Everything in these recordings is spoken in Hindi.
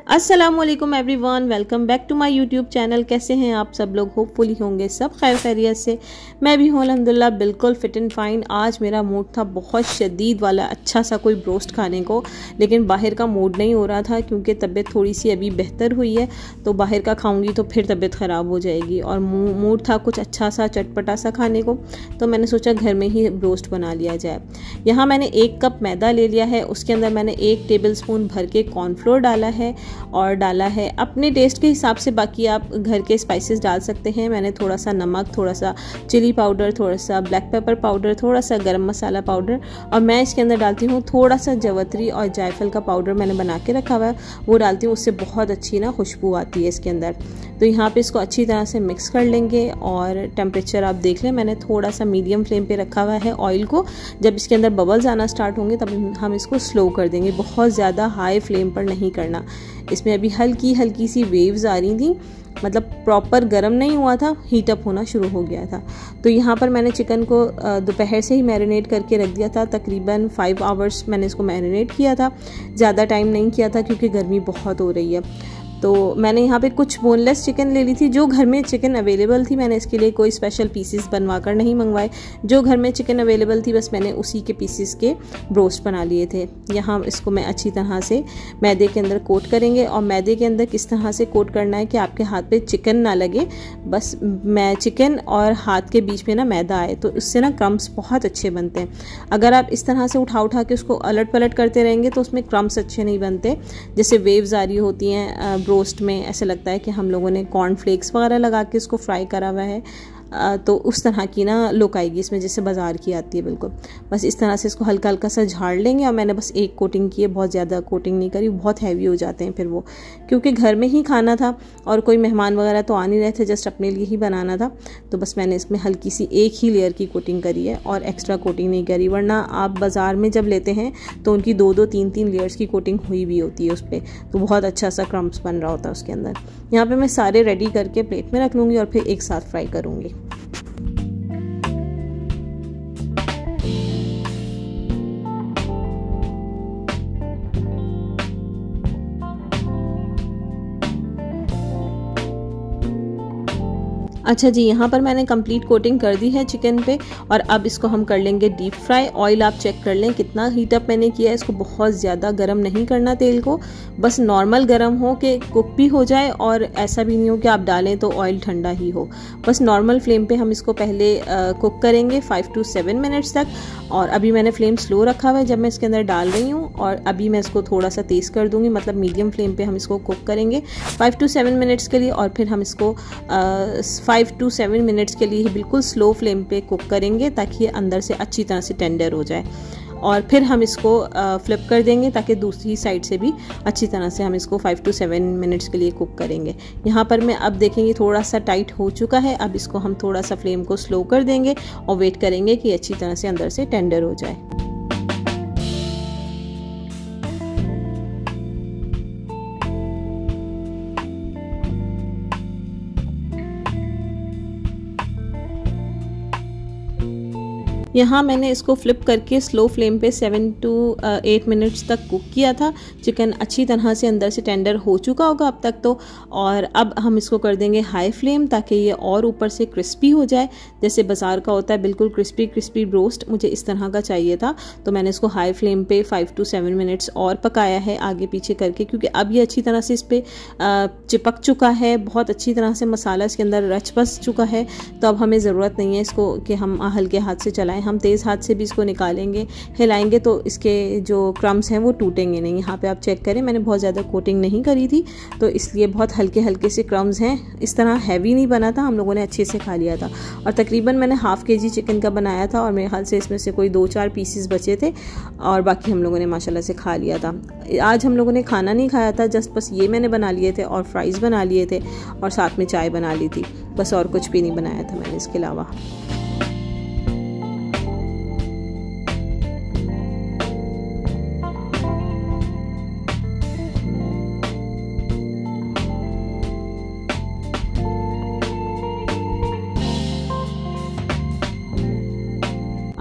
अस्सलामुअलैकुम everyone, welcome back to my YouTube channel. कैसे हैं आप सब लोग? होपफुली होंगे सब खैर खैरियत से। मैं भी हूँ अल्हम्दुलिल्लाह बिल्कुल फिट एंड फाइन। आज मेरा मूड था बहुत शदीद वाला अच्छा सा कोई ब्रोस्ट खाने को, लेकिन बाहर का मूड नहीं हो रहा था क्योंकि तबीयत थोड़ी सी अभी बेहतर हुई है। तो बाहर का खाऊंगी तो फिर तबीयत ख़राब हो जाएगी और मूड था कुछ अच्छा सा चटपटा सा खाने को। तो मैंने सोचा घर में ही ब्रोस्ट बना लिया जाए। यहाँ मैंने 1 कप मैदा ले लिया है, उसके अंदर मैंने 1 टेबल स्पून भर के कॉर्नफ्लोर डाला है और डाला है अपने टेस्ट के हिसाब से। बाकी आप घर के स्पाइसेस डाल सकते हैं। मैंने थोड़ा सा नमक, थोड़ा सा चिली पाउडर, थोड़ा सा ब्लैक पेपर पाउडर, थोड़ा सा गरम मसाला पाउडर और मैं इसके अंदर डालती हूँ थोड़ा सा जवतरी और जायफल का पाउडर मैंने बना के रखा हुआ है, वो डालती हूँ। उससे बहुत अच्छी ना खुशबू आती है इसके अंदर। तो यहाँ पे इसको अच्छी तरह से मिक्स कर लेंगे और टेम्परेचर आप देख लें, मैंने थोड़ा सा मीडियम फ्लेम पे रखा हुआ है ऑयल को। जब इसके अंदर बबल्स आना स्टार्ट होंगे तब हम इसको स्लो कर देंगे, बहुत ज़्यादा हाई फ्लेम पर नहीं करना। इसमें अभी हल्की हल्की सी वेव्स आ रही थी, मतलब प्रॉपर गर्म नहीं हुआ था, हीट अप होना शुरू हो गया था। तो यहाँ पर मैंने चिकन को दोपहर से ही मैरिनेट करके रख दिया था। तकरीबन 5 आवर्स मैंने इसको मैरिनेट किया था, ज़्यादा टाइम नहीं किया था क्योंकि गर्मी बहुत हो रही है। तो मैंने यहाँ पे कुछ बोनलेस चिकन ले ली थी, जो घर में चिकन अवेलेबल थी। मैंने इसके लिए कोई स्पेशल पीसेस बनवा कर नहीं मंगवाए, जो घर में चिकन अवेलेबल थी बस मैंने उसी के पीसेस के ब्रोस्ट बना लिए थे। यहाँ इसको मैं अच्छी तरह से मैदे के अंदर कोट करेंगे और मैदे के अंदर किस तरह से कोट करना है कि आपके हाथ पे चिकन ना लगे, बस मैं चिकन और हाथ के बीच में ना मैदा आए, तो उससे ना क्रम्स बहुत अच्छे बनते हैं। अगर आप इस तरह से उठा के उसको अलट पलट करते रहेंगे तो उसमें क्रम्स अच्छे नहीं बनते। जैसे वेव्स आ रही होती हैं रोस्ट में, ऐसे लगता है कि हम लोगों ने कॉर्नफ्लेक्स वगैरह लगा के इसको फ्राई करा हुआ है, तो उस तरह की ना लुक आएगी इसमें जैसे बाज़ार की आती है बिल्कुल। बस इस तरह से इसको हल्का हल्का सा झाड़ लेंगे और मैंने बस 1 कोटिंग की है, बहुत ज़्यादा कोटिंग नहीं करी, बहुत हैवी हो जाते हैं फिर वो, क्योंकि घर में ही खाना था और कोई मेहमान वगैरह तो आ नहीं रहे थे, जस्ट अपने लिए ही बनाना था। तो बस मैंने इसमें हल्की सी 1 ही लेयर की कोटिंग करी है और एक्स्ट्रा कोटिंग नहीं करी, वरना आप बाज़ार में जब लेते हैं तो उनकी 2-2, 3-3 लेयर्स की कोटिंग हुई भी होती है उस पर, तो बहुत अच्छा सा क्रम्स बन रहा होता है उसके अंदर। यहाँ पर मैं सारे रेडी करके प्लेट में रख लूँगी और फिर एक साथ फ्राई करूँगी। अच्छा जी, यहाँ पर मैंने कंप्लीट कोटिंग कर दी है चिकन पे और अब इसको हम कर लेंगे डीप फ्राई। ऑयल आप चेक कर लें कितना हीट अप मैंने किया है, इसको बहुत ज़्यादा गरम नहीं करना तेल को, बस नॉर्मल गरम हो कि कुक भी हो जाए और ऐसा भी नहीं हो कि आप डालें तो ऑयल ठंडा ही हो। बस नॉर्मल फ्लेम पे हम इसको पहले कुक करेंगे 5 to 7 मिनट्स तक। और अभी मैंने फ्लेम स्लो रखा हुआ है जब मैं इसके अंदर डाल रही हूँ, और अभी मैं इसको थोड़ा सा तेज़ कर दूँगी, मतलब मीडियम फ्लेम पे हम इसको कुक करेंगे 5 to 7 मिनट्स के लिए। और फिर हम इसको 5 to 7 मिनट्स के लिए बिल्कुल स्लो फ्लेम पे कुक करेंगे ताकि ये अंदर से अच्छी तरह से टेंडर हो जाए। और फिर हम इसको फ्लिप कर देंगे ताकि दूसरी साइड से भी अच्छी तरह से हम इसको 5 to 7 मिनट्स के लिए कुक करेंगे। यहाँ पर मैं अब देखेंगे थोड़ा सा टाइट हो चुका है, अब इसको हम थोड़ा सा फ्लेम को स्लो कर देंगे और वेट करेंगे कि अच्छी तरह से अंदर से टेंडर हो जाए। यहाँ मैंने इसको फ्लिप करके स्लो फ्लेम पे 7 to 8 मिनट्स तक कुक किया था। चिकन अच्छी तरह से अंदर से टेंडर हो चुका होगा अब तक तो। और अब हम इसको कर देंगे हाई फ्लेम ताकि ये और ऊपर से क्रिस्पी हो जाए, जैसे बाज़ार का होता है बिल्कुल क्रिस्पी क्रिस्पी ब्रोस्ट, मुझे इस तरह का चाहिए था। तो मैंने इसको हाई फ्लेम पे 5 to 7 मिनट्स और पकाया है आगे पीछे करके, क्योंकि अब ये अच्छी तरह से इस पर चिपक चुका है, बहुत अच्छी तरह से मसाला इसके अंदर रच बस चुका है। तो अब हमें ज़रूरत नहीं है इसको कि हम हल्के हाथ से चलाएं, हम तेज़ हाथ से भी इसको निकालेंगे, हिलाएंगे तो इसके जो क्रम्स हैं वो टूटेंगे नहीं। यहाँ पे आप चेक करें, मैंने बहुत ज़्यादा कोटिंग नहीं करी थी तो इसलिए बहुत हल्के हल्के से क्रम्स हैं। इस तरह हैवी नहीं बना था, हम लोगों ने अच्छे से खा लिया था। और तकरीबन मैंने ½ kg चिकन का बनाया था और मेरे ख्याल से इसमें से कोई 2-4 पीसेस बचे थे और बाकी हम लोगों ने माशाल्लाह से खा लिया था। आज हम लोगों ने खाना नहीं खाया था, जस्ट बस ये मैंने बना लिए थे और फ्राइज़ बना लिए थे और साथ में चाय बना ली थी, बस और कुछ भी नहीं बनाया था मैंने इसके अलावा।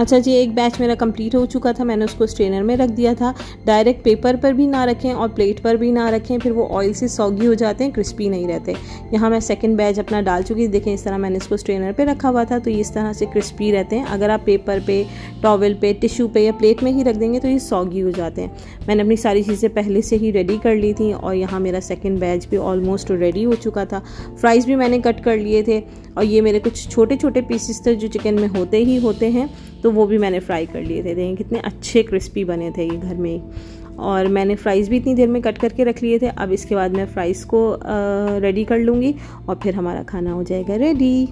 अच्छा जी, एक बैच मेरा कंप्लीट हो चुका था, मैंने उसको स्ट्रेनर में रख दिया था। डायरेक्ट पेपर पर भी ना रखें और प्लेट पर भी ना रखें, फिर वो ऑयल से सॉगी हो जाते हैं, क्रिस्पी नहीं रहते। यहाँ मैं सेकंड बैच अपना डाल चुकी थी, देखें इस तरह मैंने इसको स्ट्रेनर पे रखा हुआ था, तो ये इस तरह से क्रिस्पी रहते हैं। अगर आप पेपर पे, टॉवल पे, टिश्यू पे या प्लेट में ही रख देंगे तो ये सॉगी हो जाते हैं। मैंने अपनी सारी चीज़ें पहले से ही रेडी कर ली थी और यहाँ मेरा सेकेंड बैच भी ऑलमोस्ट रेडी हो चुका था। फ्राइज़ भी मैंने कट कर लिए थे और ये मेरे कुछ छोटे छोटे पीसेस थे जो चिकन में होते हैं, तो वो भी मैंने फ्राई कर लिए थे। देखें कितने अच्छे क्रिस्पी बने थे ये घर में ही। और मैंने फ्राइज़ भी इतनी देर में कट करके रख लिए थे। अब इसके बाद मैं फ़्राइज़ को रेडी कर लूँगी और फिर हमारा खाना हो जाएगा रेडी।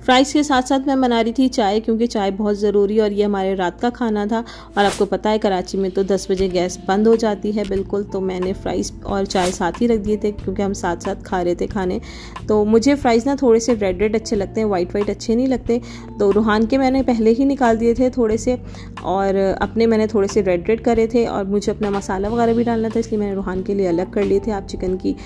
फ्राइज़ के साथ साथ मैं बना रही थी चाय, क्योंकि चाय बहुत ज़रूरी और ये हमारे रात का खाना था। और आपको पता है कराची में तो 10 बजे गैस बंद हो जाती है बिल्कुल, तो मैंने फ़्राइज़ और चाय साथ ही रख दिए थे क्योंकि हम साथ साथ खा रहे थे खाने। तो मुझे फ़्राइज़ ना थोड़े से रेड अच्छे लगते हैं, वाइट अच्छे नहीं लगते। तो रूहान के मैंने पहले ही निकाल दिए थे थोड़े से और अपने मैंने थोड़े से रेड करे थे और मुझे अपना मसाला वगैरह भी डालना था, इसलिए मैंने रूहान के लिए अलग कर लिए थे। आप चिकन की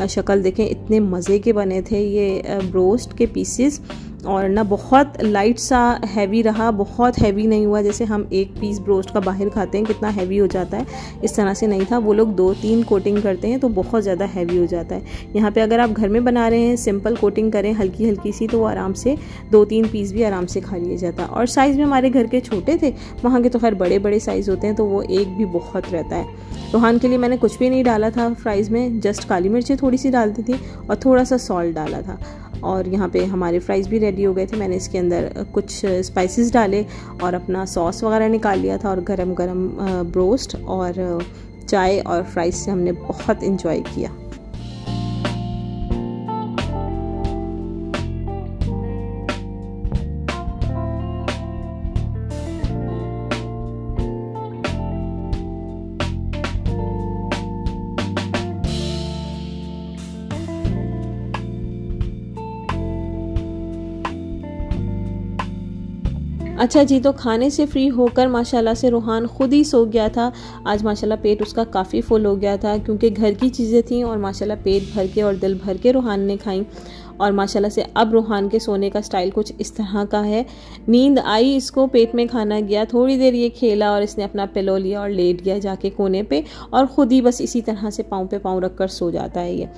शक्ल देखें, इतने मज़े के बने थे ये ब्रोस्ट के पीसेस। और ना बहुत लाइट सा हैवी रहा, बहुत हैवी नहीं हुआ जैसे हम एक पीस ब्रोस्ट का बाहर खाते हैं कितना हैवी हो जाता है, इस तरह से नहीं था। वो लोग 2-3 कोटिंग करते हैं तो बहुत ज़्यादा हैवी हो जाता है। यहाँ पे अगर आप घर में बना रहे हैं, सिंपल कोटिंग करें हल्की हल्की सी, तो वो आराम से 2-3 पीस भी आराम से खा लिया जाता है। और साइज़ में हमारे घर के छोटे थे, वहाँ के तो खैर बड़े बड़े साइज़ होते हैं, तो वो एक भी बहुत रहता है। रूहान के लिए मैंने कुछ भी नहीं डाला था फ्राइज़ में, जस्ट काली मिर्चें थोड़ी सी डालती थी और थोड़ा सा सॉल्ट डाला था। और यहाँ पे हमारे फ्राइज़ भी रेडी हो गए थे। मैंने इसके अंदर कुछ स्पाइसेस डाले और अपना सॉस वगैरह निकाल लिया था और गरम गरम ब्रोस्ट और चाय और फ्राइज़ से हमने बहुत इंजॉय किया। अच्छा जी, तो खाने से फ्री होकर माशाल्लाह से रूहान खुद ही सो गया था। आज माशाल्लाह पेट उसका काफ़ी फुल हो गया था क्योंकि घर की चीज़ें थीं और माशाल्लाह पेट भर के और दिल भर के रूहान ने खाई। और माशाल्लाह से अब रूहान के सोने का स्टाइल कुछ इस तरह का है। नींद आई इसको, पेट में खाना गया, थोड़ी देर ये खेला और इसने अपना पिलो लिया और लेट गया जाके कोने पे और ख़ुद ही बस इसी तरह से पाँव पे पाँव रख कर सो जाता है ये।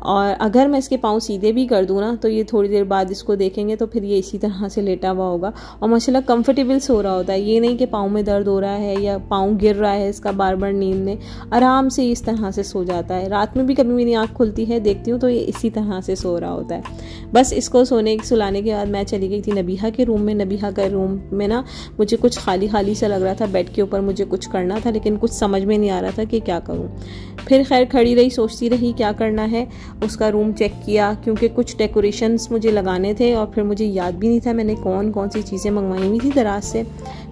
और अगर मैं इसके पाँव सीधे भी कर दूँ ना तो ये थोड़ी देर बाद इसको देखेंगे तो फिर ये इसी तरह से लेटा हुआ होगा और माशाल्लाह कंफर्टेबल सो रहा होता है। ये नहीं कि पाँव में दर्द हो रहा है या पाँव गिर रहा है इसका बार बार नींद में, आराम से इस तरह से सो जाता है। रात में भी कभी मेरी आँख खुलती है, देखती हूँ तो ये इसी तरह से सो रहा होता है। बस इसको सुलाने के बाद मैं चली गई थी नबीहा के रूम में। नबीहा के रूम में ना मुझे कुछ खाली खाली सा लग रहा था, बेड के ऊपर मुझे कुछ करना था लेकिन कुछ समझ में नहीं आ रहा था कि क्या करूँ। फिर खैर खड़ी रही, सोचती रही क्या करना है। उसका रूम चेक किया क्योंकि कुछ डेकोरेशंस मुझे लगाने थे और फिर मुझे याद भी नहीं था मैंने कौन कौन सी चीज़ें मंगवाई हुई थी दराज से।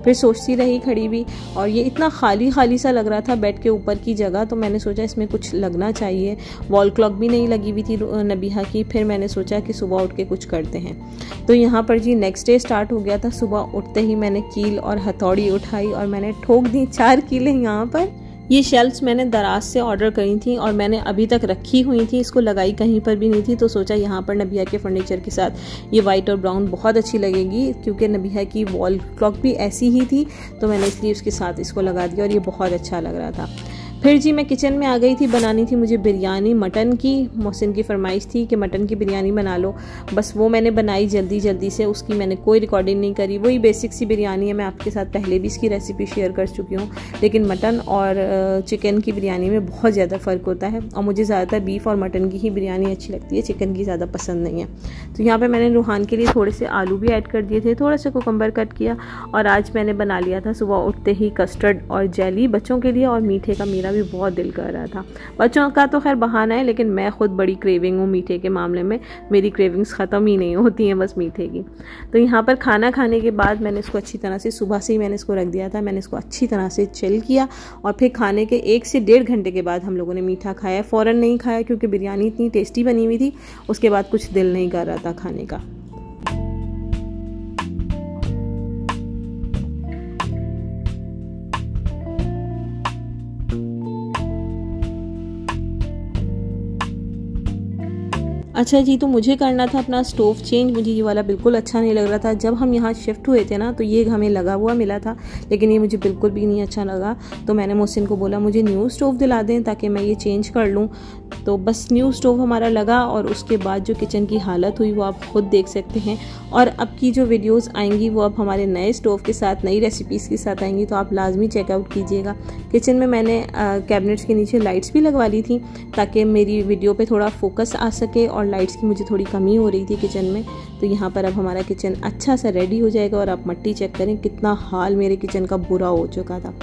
फिर सोचती रही खड़ी भी और ये इतना खाली खाली सा लग रहा था बेड के ऊपर की जगह, तो मैंने सोचा इसमें कुछ लगना चाहिए। वॉल क्लॉक भी नहीं लगी हुई थी नबीहा की। फिर मैंने सोचा कि सुबह उठ के कुछ करते हैं। तो यहाँ पर जी नेक्स्ट डे स्टार्ट हो गया था। सुबह उठते ही मैंने कील और हथौड़ी उठाई और मैंने ठोक दी 4 कीलें यहाँ पर। ये शेल्फ्स मैंने दराज से ऑर्डर करी थी और मैंने अभी तक रखी हुई थी, इसको लगाई कहीं पर भी नहीं थी। तो सोचा यहाँ पर नबीहा के फर्नीचर के साथ ये वाइट और ब्राउन बहुत अच्छी लगेगी क्योंकि नबीहा की वॉल क्लॉक भी ऐसी ही थी, तो मैंने इसलिए उसके साथ इसको लगा दिया और ये बहुत अच्छा लग रहा था। फिर जी मैं किचन में आ गई थी। बनानी थी मुझे बिरयानी मटन की। मोहसिन की फरमाइश थी कि मटन की बिरयानी बना लो, बस वो मैंने बनाई जल्दी जल्दी से। उसकी मैंने कोई रिकॉर्डिंग नहीं करी, वही बेसिक सी बिरयानी है। मैं आपके साथ पहले भी इसकी रेसिपी शेयर कर चुकी हूँ, लेकिन मटन और चिकन की बिरयानी में बहुत ज़्यादा फ़र्क होता है और मुझे ज़्यादातर बीफ और मटन की ही बिरयानी अच्छी लगती है, चिकन की ज़्यादा पसंद नहीं है। तो यहाँ पर मैंने रूहान के लिए थोड़े से आलू भी ऐड कर दिए थे, थोड़ा सा कुकम्बर कट किया। और आज मैंने बना लिया था सुबह उठते ही कस्टर्ड और जेली बच्चों के लिए, और मीठे का मेरा भी बहुत दिल कर रहा था। बच्चों का तो खैर बहाना है, लेकिन मैं खुद बड़ी क्रेविंग हूँ मीठे के मामले में। मेरी क्रेविंग्स ख़त्म ही नहीं होती हैं बस मीठे की। तो यहाँ पर खाना खाने के बाद मैंने इसको अच्छी तरह से, सुबह से ही मैंने इसको रख दिया था, मैंने इसको अच्छी तरह से चिल किया और फिर खाने के 1 से 1.5 घंटे के बाद हम लोगों ने मीठा खाया। फ़ौरन नहीं खाया क्योंकि बिरयानी इतनी टेस्टी बनी हुई थी, उसके बाद कुछ दिल नहीं कर रहा था खाने का। अच्छा जी, तो मुझे करना था अपना स्टोव चेंज। मुझे ये वाला बिल्कुल अच्छा नहीं लग रहा था। जब हम यहाँ शिफ्ट हुए थे ना, तो ये हमें लगा हुआ मिला था, लेकिन ये मुझे बिल्कुल भी नहीं अच्छा लगा। तो मैंने मोहसिन को बोला मुझे न्यू स्टोव दिला दें ताकि मैं ये चेंज कर लूँ। तो बस न्यू स्टोव हमारा लगा, और उसके बाद जो किचन की हालत हुई वो आप खुद देख सकते हैं। और अब की जो वीडियोस आएंगी वो अब हमारे नए स्टोव के साथ, नई रेसिपीज़ के साथ आएंगी, तो आप लाजमी चेकआउट कीजिएगा। किचन में मैंने कैबिनेट्स के नीचे लाइट्स भी लगवा ली थी ताकि मेरी वीडियो पे थोड़ा फोकस आ सके, और लाइट्स की मुझे थोड़ी कमी हो रही थी किचन में। तो यहाँ पर अब हमारा किचन अच्छा सा रेडी हो जाएगा। और आप मट्टी चेक करें कितना हाल मेरे किचन का बुरा हो चुका था।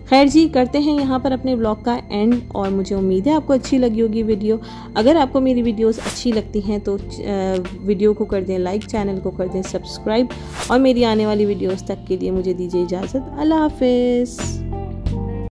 खैर जी, करते हैं यहाँ पर अपने ब्लॉग का एंड, और मुझे उम्मीद है आपको अच्छी लगी होगी वीडियो। अगर आपको मेरी वीडियोस अच्छी लगती हैं तो वीडियो को कर दें लाइक, चैनल को कर दें सब्सक्राइब, और मेरी आने वाली वीडियोस तक के लिए मुझे दीजिए इजाज़त। अल्लाह हाफिज़।